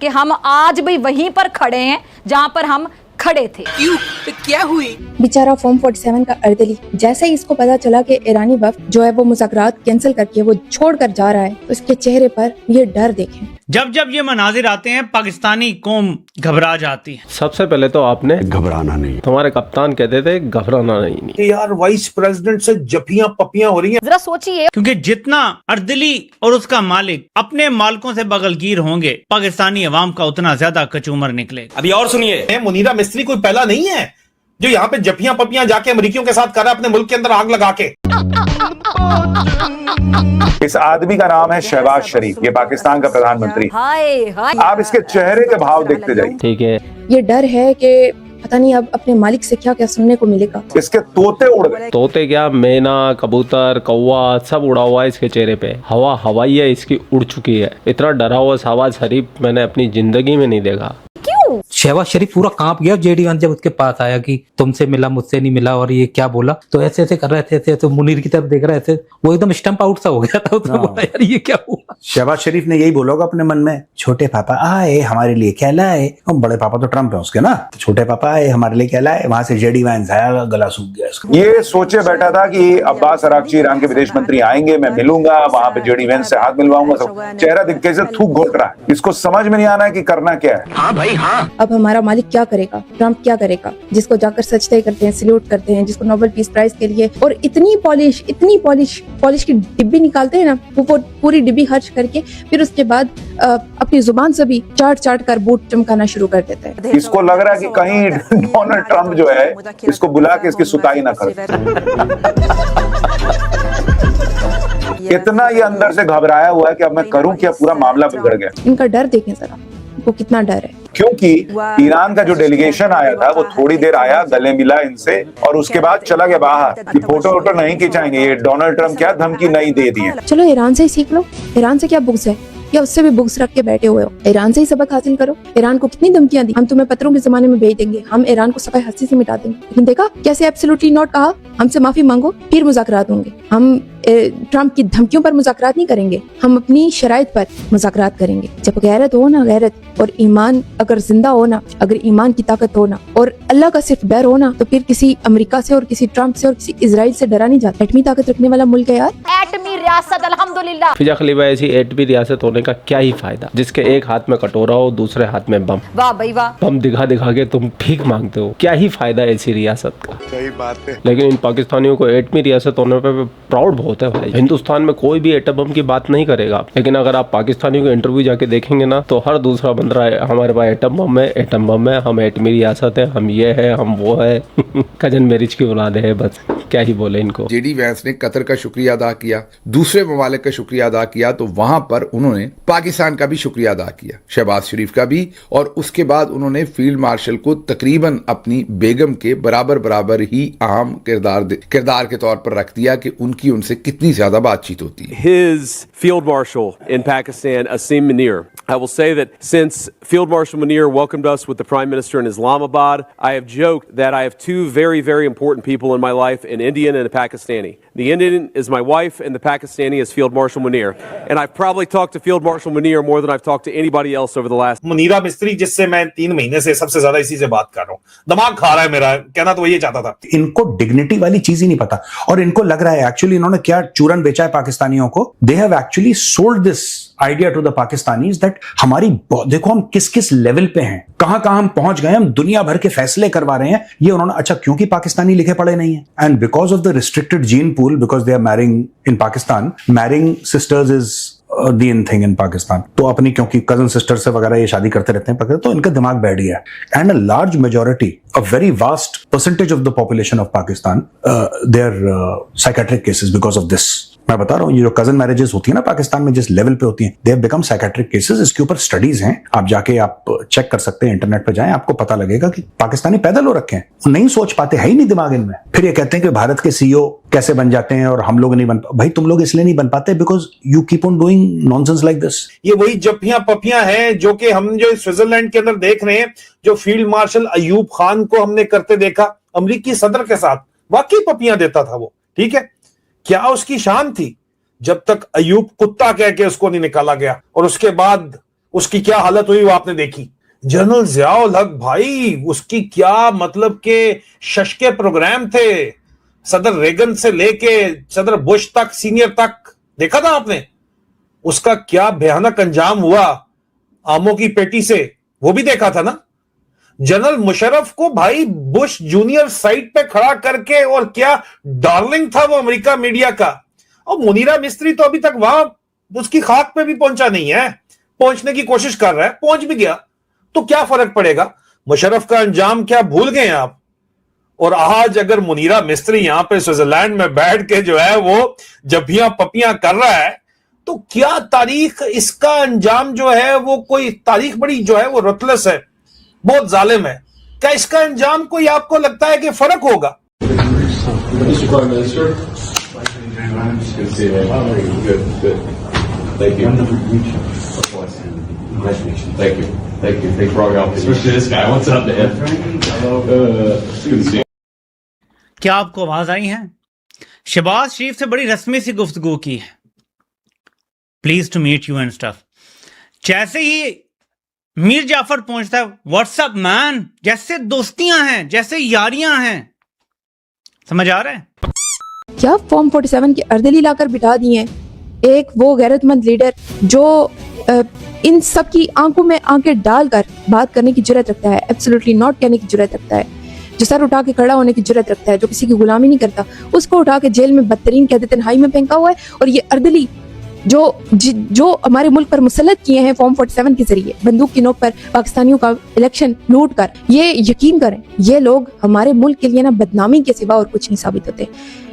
कि हम आज भी वहीं पर खड़े हैं जहां पर हम खड़े थे। क्यों? तो क्या हुई? बेचारा फॉर्म 47 का अर्दली, जैसे ही इसको पता चला कि ईरानी वफ्द जो है वो मुज़ाकरात कैंसिल करके वो छोड़कर जा रहा है, तो उसके चेहरे पर ये डर देखें। जब जब ये मनाजिर आते हैं पाकिस्तानी कौम घबरा जाती है। सबसे पहले तो आपने घबराना नहीं। हमारे कप्तान कहते थे घबराना नहीं। कि यार वाइस प्रेसिडेंट से जफियां पपियां हो रही हैं। जरा सोचिए, क्योंकि जितना अर्दली और उसका मालिक अपने मालिकों से बगलगीर होंगे, पाकिस्तानी अवाम का उतना ज्यादा कचूमर निकलेगा। अभी और सुनिए, मुनीरा मिस्त्री कोई पहला नहीं है जो यहाँ पे जफियां पपियां जाके अमरीकियों के साथ कर रहा है, अपने मुल्क के अंदर आग लगा के। इस आदमी का नाम है शहबाज शरीफ, ये पाकिस्तान का प्रधानमंत्री। हाय हाय, आप इसके चेहरे के भाव देखते जाइए। ठीक है, ये डर है कि पता नहीं अब अपने मालिक से क्या क्या सुनने को मिलेगा। इसके तोते उड़ गए। तोते क्या, मैना, कबूतर, कौवा सब उड़ा हुआ है इसके चेहरे पे। हवाइया इसकी उड़ चुकी है। इतना डरा हुआ शहबाज शरीफ मैंने अपनी जिंदगी में नहीं देखा। शहबाज शरीफ पूरा कांप गया जेडी वन जब उसके पास आया कि तुमसे मिला, मुझसे नहीं मिला और ये क्या बोला। तो ऐसे ऐसे कर रहे थे, ऐसे तो मुनीर की तरफ देख रहे थे, वो एकदम स्टंप आउट सा हो गया था। उसने बोला यार ये क्या हुआ। शहबाज शरीफ ने यही बोला होगा अपने मन में, छोटे पापा आए हमारे लिए क्या लाए। बड़े पापा तो ट्रम्प है उसके ना, तो छोटे पापा आए हमारे लिए क्या लाए। वहां से जेडी वैंस आया, गला सूख गया इसका। ये सोचे बैठा था कि अब्बास अरागची ईरान के विदेश मंत्री आएंगे, मैं मिलूंगा वहां पे, जेडी वैंस से हाथ मिलवाऊंगा। सब चेहरा दिख कैसे थूक घोट रहा है। इसको समझ में नहीं आना है कि करना क्या है। हाँ भाई हाँ। अब हमारा मालिक क्या करेगा, ट्रम्प क्या करेगा, जिसको जाकर सजदे करते हैं, सल्यूट करते हैं, जिसको नोबेल पीस प्राइज के लिए और इतनी पॉलिश की डिब्बी निकालते हैं ना, वो पूरी डिब्बी खर्च करके फिर उसके बाद अपनी जुबान से भी चाट कर बूट चमकाना शुरू कर देता है। इसको लग रहा है कि कहीं डोनाल्ड ट्रम्प जो है इसको बुला के इसकी सुताई ना करे। इतना ये अंदर से घबराया हुआ है कि अब मैं करूं क्या, पूरा मामला बिगड़ गया। इनका डर देखें जरा, वो कितना डर है। क्योंकि ईरान का जो डेलीगेशन आया था वो थोड़ी देर आया, गले मिला इनसे और उसके बाद चला गया बाहर। ये फोटो वोटो नहीं खिंचाएंगे, ये डोनाल्ड ट्रम्प क्या धमकी नहीं दे दी है। चलो ईरान से ही सीख लो, ईरान से क्या बुग्स है, या उससे भी बुग्स रख के बैठे हुए हो। ईरान से ही सबक हासिल करो। ईरान को कितनी धमकियां दी, हम तुम्हें पत्थरों के जमाने में भेज देंगे, हम ईरान को सफाई हस्ती से मिटा देंगे। लेकिन देखा कैसे एब्सोल्युटली नॉट कहा, हमसे माफी मांगो फिर मुज़ाकरात होंगे। हम ट्रम्प की धमकियों पर मुज़ाकरात नहीं करेंगे, हम अपनी शराइत पर मुज़ाकरात करेंगे। जब गैरत हो ना, गैरत और ईमान अगर जिंदा हो ना, अगर ईमान की ताकत हो ना और अल्लाह का सिर्फ डर हो ना, तो फिर किसी अमेरिका से और किसी ट्रम्प से और किसी इजराइल से डरा नहीं जाता। एटमी ताकत रखने वाला मुल्क है यार, एटमी रियासत अल्हम्दुलिल्लाह। फिजा खलीफा ऐसी एटमी रियासत होने का क्या ही फायदा, जिसके एक हाथ में कटोरा हो, दूसरे हाथ में बम। वाह भाई वाह, बम दिखा दिखा के तुम भीख मांगते हो, क्या ही फायदा ऐसी रियासत का। सही बात है। लेकिन इन पाकिस्तानियों को एटमी रियासत होने पे प्राउड बहुत है भाई। हिंदुस्तान में कोई भी एटम बम की बात नहीं करेगा, लेकिन अगर आप पाकिस्तानियों के इंटरव्यू जाके देखेंगे ना, तो हर दूसरा बंदा हमारे पास एटम बम है, हम एटमी रियासत है, हम ये है, हम वो है। कजन मैरिज की औलाद है, बस क्या ही बोले इनको। जेडी वैंस ने कतर का शुक्रिया अदा किया, दूसरे ममालिक का शुक्रिया अदा किया, तो वहां पर उन्होंने पाकिस्तान का भी शुक्रिया अदा किया, शहबाज शरीफ का भी। और उसके बाद उन्होंने फील्ड मार्शल को तकरीबन अपनी बेगम के बराबर ही अहम किरदार के तौर पर रख दिया कि उनकी उनसे कितनी ज्यादा बातचीत होती है। His Field Marshal in Pakistan, Asim Munir. I will say that since Field Marshal Munir welcomed us with the Prime Minister in Islamabad, I have joked that I have two very, very important people in my life, an Indian and a Pakistani. The Indian is my wife and the Pakistani is Field Marshal Munir. And I've probably talked to Field Marshal Munir more than I've talked to anybody else over the last... Munira मिस्त्री जिससे मैं 3 महीने से सबसे ज्यादा इसी से बात कर रहा हूँ, दिमाग खा रहा है मेरा, कहना तो वही चाहता था। इनको डिग्निटी वाली चीज ही नहीं पता और इनको लग रहा है एक्चुअली इन्होंने क्या चूरन बेचा है पाकिस्तानियों को। They have actually sold this idea to the Pakistanis that हमारी, देखो हम किस किस लेवल पे हैं, कहां हम पहुंच गए, हम दुनिया भर के फैसले करवा रहे हैं। ये उन्होंने, अच्छा क्योंकि पाकिस्तानी लिखे पढ़े नहीं है, and because of the restricted gene pool, because they are marrying in Pakistan, marrying sisters is the in thing in Pakistan. तो अपनी क्योंकि कजन सिस्टर से वगैरह ये शादी करते रहते हैं, तो इनका दिमाग बैठ गया है। And a large majority, a very vast percentage of the population of Pakistan, they're psychiatric cases because of this. मैं बता रहा हूँ, ये जो कजन मैरिजेस होती है ना पाकिस्तान में, जिस लेवल पे होती हैं, they have become psychiatric cases. इसके ऊपर स्टडीज हैं, आप जाके आप चेक कर सकते हैं, इंटरनेट पे जाएं, आपको पता लगेगा कि पाकिस्तानी पैदल हो रखे हैं, वो नहीं सोच पाते, है ही नहीं दिमाग इनमें। फिर ये कहते हैं कि भारत के सीईओ कैसे बन जाते हैं और हम लोग नहीं बन। भाई तुम लोग इसलिए नहीं बन पाते because you keep on doing nonsense like this. ये वही जफियां पपियां हैं जो कि हम जो स्विट्जरलैंड के अंदर देख रहे हैं, जो फील्ड मार्शल अयूब खान को हमने करते देखा अमरीकी सदर के साथ। वाकई पपियां देता था वो, ठीक है, क्या उसकी शान थी, जब तक अयूब कुत्ता कह के उसको नहीं निकाला गया। और उसके बाद उसकी क्या हालत हुई वो आपने देखी। जनरल जियाउल हक भाई, उसकी क्या मतलब के शश के प्रोग्राम थे, सदर रेगन से लेके सदर बुश तक, सीनियर तक, देखा था आपने उसका क्या भयानक अंजाम हुआ आमों की पेटी से, वो भी देखा था ना। जनरल मुशर्रफ को भाई बुश जूनियर साइड पे खड़ा करके, और क्या डार्लिंग था वो अमेरिका मीडिया का। और मुनीरा मिस्त्री तो अभी तक वहां उसकी खाक पे भी पहुंचा नहीं है, पहुंचने की कोशिश कर रहा है, पहुंच भी गया तो क्या फर्क पड़ेगा। मुशर्रफ का अंजाम क्या भूल गए आप। और आज अगर मुनीरा मिस्त्री यहां पे स्विट्जरलैंड में बैठ के जो है वो जबियां पपियां कर रहा है, तो क्या तारीख इसका अंजाम जो है वो कोई तारीख बड़ी जो है वो रतलस है, बहुत जालिम है। क्या इसका अंजाम कोई आपको लगता है कि फर्क होगा? क्या आपको आवाज आई है? शहबाज शरीफ से बड़ी रस्मी सी गुफ्तगू की है, please to meet you and stuff. जैसे ही मीर जाफर पहुंचता है, व्हाट्सअप मैन, जैसे दोस्तियां हैं, जैसे यारियां हैं। समझ आ रहा है? क्या फॉर्म 47 के अर्दली लाकर बिठा दिए हैं। एक वो गैरतमंद लीडर जो इन सब की आंखों में आंखें डालकर बात करने की जुर्रत रखता है, एब्सोल्युटली नॉट कहने की जुर्रत रखता है, जो सर उठा के खड़ा होने की जुर्रत रखता है, जो किसी की गुलामी नहीं करता, उसको उठा के जेल में बदतरीन कहते तन्हाई में फेंका हुआ है। और ये अर्दली जो हमारे मुल्क पर मुसल्लत किए हैं फॉर्म 47 के जरिए, बंदूक की नोक पर पाकिस्तानियों का इलेक्शन लूट कर, ये यकीन करें ये लोग हमारे मुल्क के लिए ना बदनामी के सिवा और कुछ नहीं साबित होते।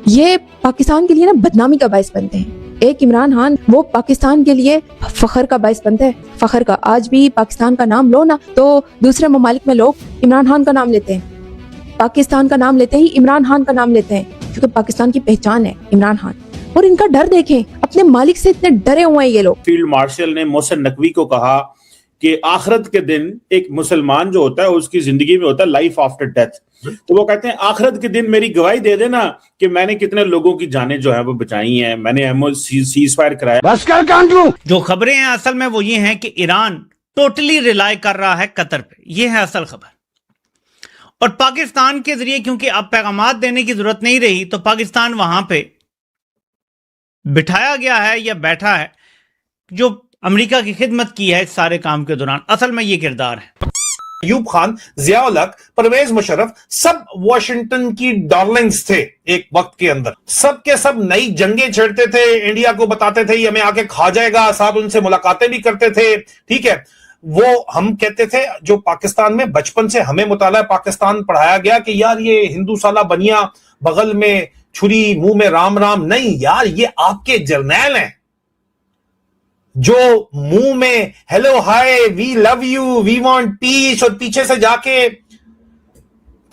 ये पाकिस्तान के लिए ना बदनामी का बायस बनते हैं। एक इमरान खान वो पाकिस्तान के लिए फखर का बायस बनता है, फखर का। आज भी पाकिस्तान का नाम लो ना तो दूसरे ममालिक में लोग इमरान खान का नाम लेते हैं, पाकिस्तान का नाम लेते ही इमरान खान का नाम लेते हैं, क्योंकि पाकिस्तान की पहचान है इमरान खान। और इनका डर देखें, अपने मालिक से इतने डरे हुए हैं ये लोग। फील्ड मार्शल ने मोहसिन नकवी को कहा कि आखिरत के दिन एक मुसलमान जो होता है उसकी जिंदगी में होता है लाइफ आफ्टर डेथ। तो वो कहते हैं आखिरत के दिन मेरी गवाही दे देना कि मैंने कितने लोगों की जानें जो है वो बचाई हैं, मैंने एमओ सीज फायर कराया। बस कर कांड लूं। जो खबरें हैं असल में वो ये हैं कि ईरान टोटली रिलाई कर रहा है कतर पे, ये है असल खबर। और पाकिस्तान के जरिए क्योंकि अब पैगामात देने की जरूरत नहीं रही, तो पाकिस्तान वहां पे बिठाया गया है या बैठा है जो अमेरिका की खिदमत की है इस सारे काम के दौरान। असल में ये किरदार है। अयूब खान, जियाउल हक, परवेज मुशर्रफ, सब वॉशिंगटन की डार्लिंग्स थे एक वक्त के अंदर। सब के सब नई जंगें छेड़ते थे, इंडिया को बताते थे ये हमें आके खा जाएगा, साथ उनसे मुलाकातें भी करते थे। ठीक है, वो हम कहते थे, जो पाकिस्तान में बचपन से हमें मुताला पाकिस्तान पढ़ाया गया कि यार ये हिंदू साला बनिया, बगल में छुरी, मुंह में राम राम। नहीं यार, ये आपके जर्नैल हैं जो मुंह में hello hi, we love you, we want peace, और पीछे से जाके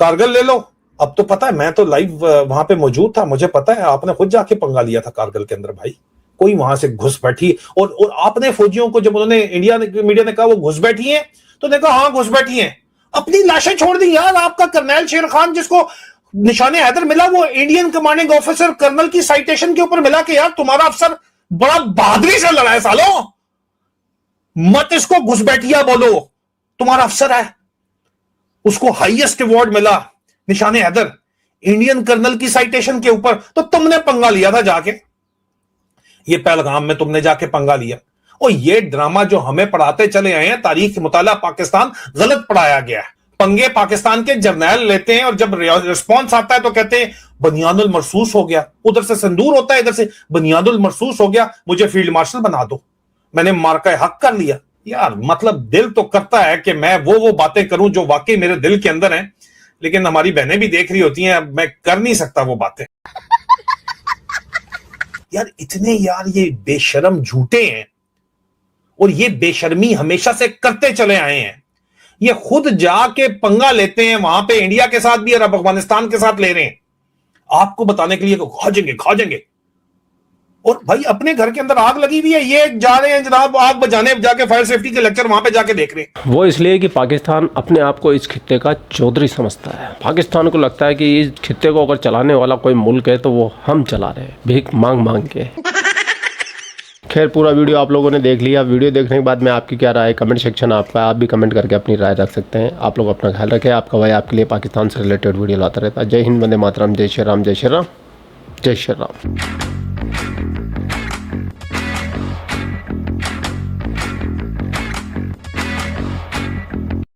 कारगिल ले लो। अब तो पता है, मैं तो लाइव वहां पे मौजूद था, मुझे पता है आपने खुद जाके पंगा लिया था कारगिल के अंदर भाई। कोई वहां से घुस बैठी, और आपने फौजियों को जब उन्होंने इंडिया मीडिया ने कहा वो घुस बैठी हैं, तो देखा हाँ घुस बैठी हैं, अपनी लाशें छोड़ दी। यार आपका कर्नल शेर खान जिसको निशाने हैदर मिला, वो इंडियन कमांडिंग ऑफिसर कर्नल की साइटेशन के ऊपर मिला कि यार तुम्हारा अफसर बड़ा बहादुरी से लड़ा है सालो, मत इसको घुसबैठिया बोलो, तुम्हारा अफसर है। उसको हाईएस्ट अवार्ड मिला निशाने हैदर इंडियन कर्नल की साइटेशन के ऊपर, तो तुमने पंगा लिया था जाके, ये पहलगाम में तुमने जाके पंगा लिया। और ये ड्रामा जो हमें पढ़ाते चले आए हैं, तारीख मुताला पाकिस्तान, गलत पढ़ाया गया है। पंगे पाकिस्तान के जर्नैल लेते हैं और जब रिस्पॉन्स आता है तो कहते हैं बनियानुल मरसूस हो गया, उधर से संदूर होता है, इधर से बनियानुल मरसूस हो गया, मुझे फील्ड मार्शल बना दो, मैंने मार्का हक कर लिया। यार मतलब दिल तो करता है कि मैं वो बातें करूं जो वाकई मेरे दिल के अंदर हैं, लेकिन हमारी बहनें भी देख रही होती हैं, मैं कर नहीं सकता वो बातें। यार इतने यार ये बेशर्म झूठे हैं, और ये बेशर्मी हमेशा से करते चले आए हैं। ये खुद जाके पंगा लेते हैं वहां पे, इंडिया के साथ भी और अब अफगानिस्तान के साथ ले रहे हैं, आपको बताने के लिए खा जाएंगे। और भाई अपने घर के अंदर आग लगी हुई है, ये जा रहे हैं जनाब आग बुझाने, जाके फायर सेफ्टी के लेक्चर वहां पे जाके देख रहे हैं। वो इसलिए कि पाकिस्तान अपने आप को इस खित्ते का चौधरी समझता है। पाकिस्तान को लगता है कि इस खित्ते को अगर चलाने वाला कोई मुल्क है तो वो हम चला रहे हैं, भीख मांग मांग के। खैर पूरा वीडियो आप लोगों ने देख लिया। वीडियो देखने के बाद में आपकी क्या राय है, कमेंट सेक्शन आपका, आप भी कमेंट करके अपनी राय रख सकते हैं। आप लोग अपना ख्याल रखें। आपका भाई आपके लिए पाकिस्तान से रिलेटेड वीडियो लाता रहता है। जय हिंद, वंदे मातरम, जय श्री राम, जय श्री राम, जय श्री राम।